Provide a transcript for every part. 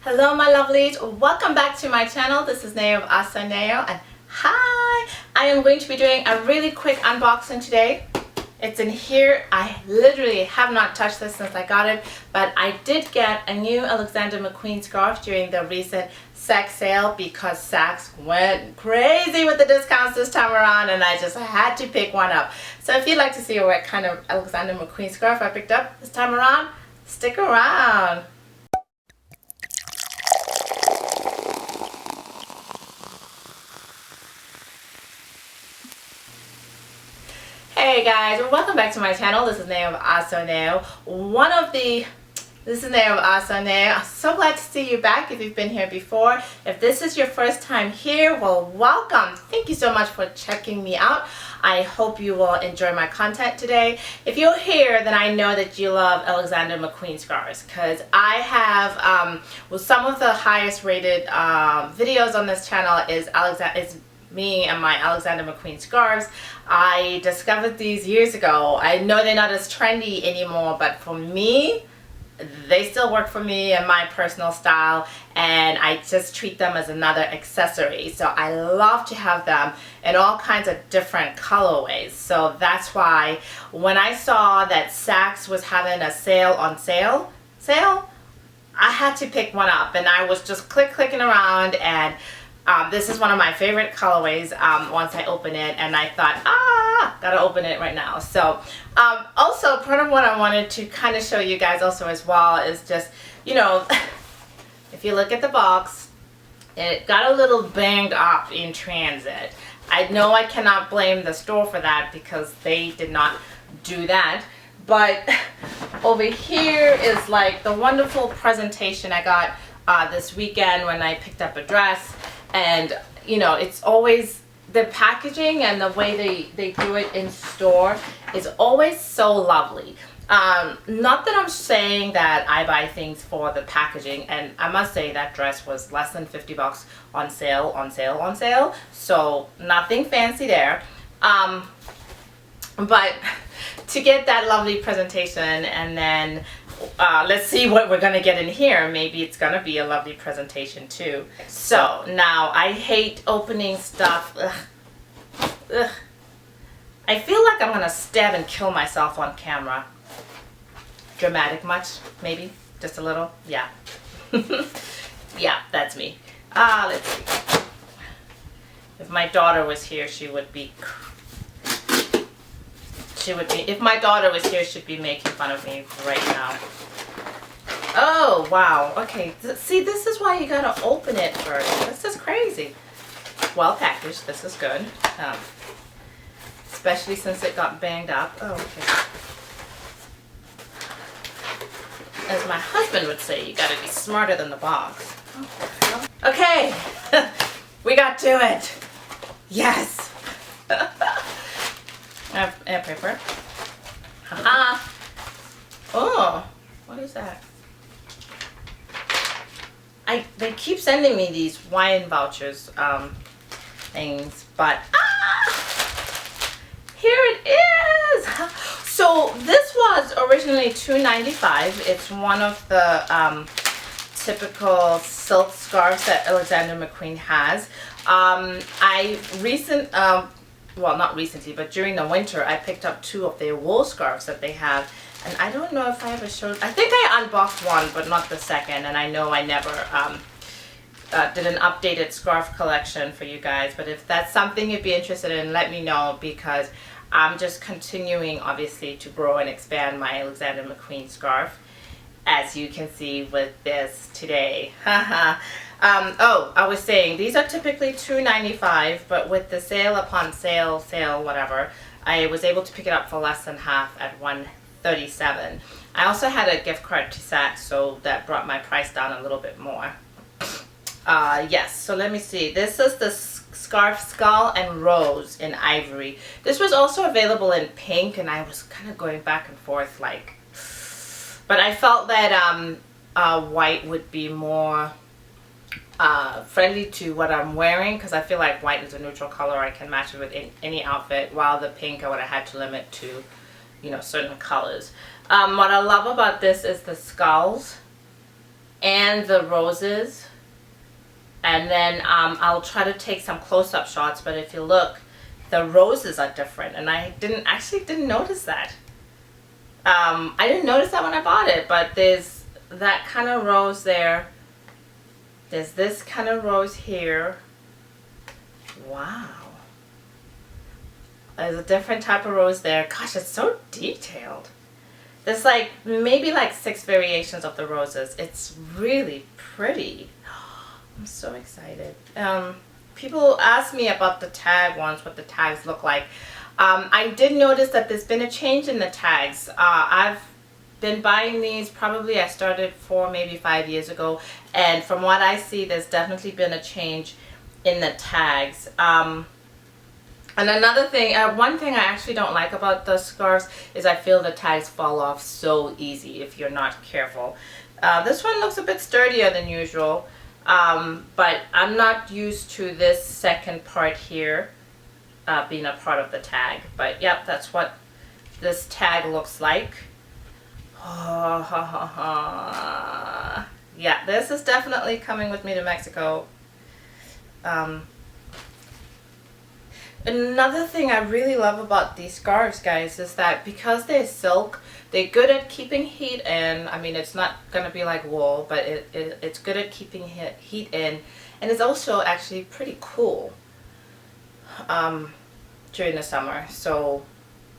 Hello my lovelies, welcome back to my channel. This is Neo of Ahhhsoneo and hi! I am going to be doing a really quick unboxing today. It's in here. I literally have not touched this since I got it, but I did get a new Alexander McQueen scarf during the recent Saks sale because Saks went crazy with the discounts this time around and I just had to pick one up. So if you'd like to see what kind of Alexander McQueen scarf I picked up this time around, stick around. Hey guys, welcome back to my channel. This is Neo of Ahhhsoneo. This is Neo of Ahhhsoneo. I'm so glad to see you back if you've been here before. If this is your first time here, well, welcome. Thank you so much for checking me out. I hope you will enjoy my content today. If you're here, then I know that you love Alexander McQueen scarves because I have some of the highest rated videos on this channel is me and my Alexander McQueen scarves. I discovered these years ago. I know they're not as trendy anymore, but for me, they still work for me and my personal style, and I just treat them as another accessory. So I love to have them in all kinds of different colorways. So that's why when I saw that Saks was having a sale, I had to pick one up, and I was just clicking around, and this is one of my favorite colorways once I open it, and I thought, gotta open it right now. So also part of what I wanted to kind of show you guys also as well is just, you know, if you look at the box, it got a little banged up in transit. I know I cannot blame the store for that because they did not do that, but over here is like the wonderful presentation I got this weekend when I picked up a dress. And you know, it's always the packaging and the way they do it in store is always so lovely. Not that I'm saying that I buy things for the packaging, and I must say that dress was less than 50 bucks on sale, so nothing fancy there. But to get that lovely presentation, and then let's see what we're gonna get in here. Maybe it's gonna be a lovely presentation too. So now I hate opening stuff. Ugh. I feel like I'm gonna stab and kill myself on camera. Dramatic much? Maybe? Just a little? Yeah. Yeah, that's me. Let's see. If my daughter was here, she would be, if my daughter was here, she'd be making fun of me right now. Oh, wow. Okay. See, this is why you gotta open it first. This is crazy. Well packaged. This is good. Especially since it got banged up. Oh, okay. As my husband would say, you gotta be smarter than the box. Okay. We got to it. Yes. I have air paper. Haha. Oh, what is that? They keep sending me these wine vouchers things, but here it is. So this was originally $2.95. It's one of the typical silk scarves that Alexander McQueen has. Well, not recently, but during the winter, I picked up two of their wool scarves that they have. And I don't know if I ever showed, I think I unboxed one, but not the second. And I know I never did an updated scarf collection for you guys. But if that's something you'd be interested in, let me know, because I'm just continuing, obviously, to grow and expand my Alexander McQueen scarf, as you can see with this today. Oh, I was saying, these are typically $2.95, but with the sale upon sale, whatever, I was able to pick it up for less than half at $137. I also had a gift card to Saks, so that brought my price down a little bit more. Yes, so let me see. This is the scarf Skull and Rose in ivory. This was also available in pink, and I was kind of going back and forth, like, but I felt that white would be more friendly to what I'm wearing, because I feel like white is a neutral color. I can match it with any outfit, while the pink I would have had to limit to, you know, certain colors. What I love about this is the skulls. and the roses. And then I'll try to take some close-up shots, but if you look, the roses are different, and I didn't notice that. I didn't notice that when I bought it, but there's that kind of rose there. There's this kind of rose here. Wow. There's a different type of rose there. Gosh, it's so detailed. There's like maybe like 6 variations of the roses. It's really pretty. I'm so excited. People ask me about the tag ones, what the tags look like. I did notice that there's been a change in the tags. I've been buying these, probably I started 4, maybe 5 years ago, and from what I see, there's definitely been a change in the tags. And another thing, one thing I actually don't like about the scarves is I feel the tags fall off so easy if you're not careful. This one looks a bit sturdier than usual, but I'm not used to this second part here being a part of the tag. But yep, that's what this tag looks like. Yeah, this is definitely coming with me to Mexico. Another thing I really love about these scarves, guys, is that because they're silk, they're good at keeping heat in. I mean, it's not going to be like wool, but it's good at keeping heat in. And it's also actually pretty cool during the summer. So,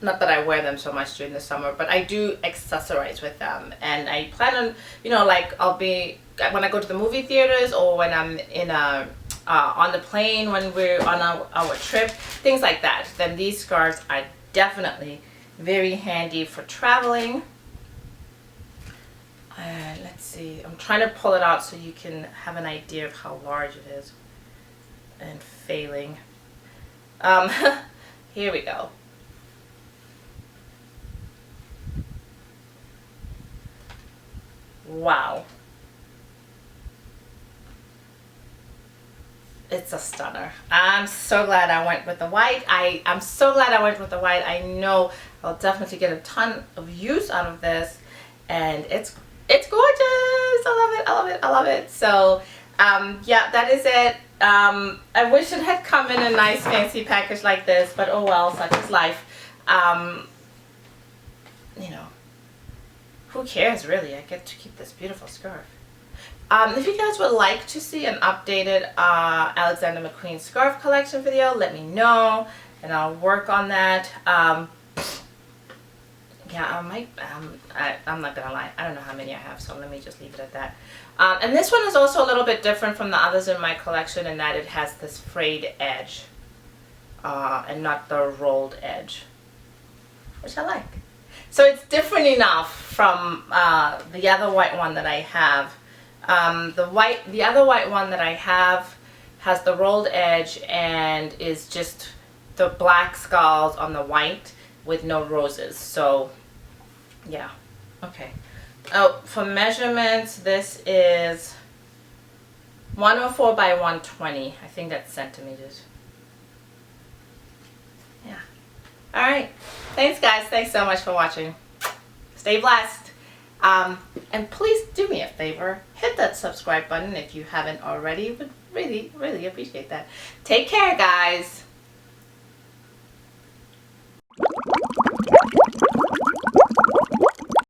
not that I wear them so much during the summer, but I do accessorize with them. And I plan on, you know, like I'll be, when I go to the movie theaters or when I'm in on the plane when we're on our trip, things like that, then these scarves are definitely very handy for traveling. Let's see, I'm trying to pull it out so you can have an idea of how large it is. And failing. Here we go. Wow. It's a stunner. I'm so glad I went with the white. I'm so glad I went with the white. I know I'll definitely get a ton of use out of this, and it's gorgeous. I love it. I love it. I love it. So yeah, that is it. I wish it had come in a nice fancy package like this, but oh well, such is life. You know, who cares really? I get to keep this beautiful scarf. If you guys would like to see an updated Ahhhsoneo McQueen scarf collection video, let me know and I'll work on that. Yeah, I'm not gonna lie, I don't know how many I have, so let me just leave it at that. And this one is also a little bit different from the others in my collection in that it has this frayed edge and not the rolled edge, which I like. So it's different enough from the other white one that I have. The other white one that I have has the rolled edge and is just the black skulls on the white with no roses. So yeah, okay. Oh, for measurements, this is 104 by 120. I think that's centimeters. Yeah. All right. Thanks, guys. Thanks so much for watching. Stay blessed. And please do me a favor, hit that subscribe button if you haven't already. Would really, really appreciate that. Take care, guys.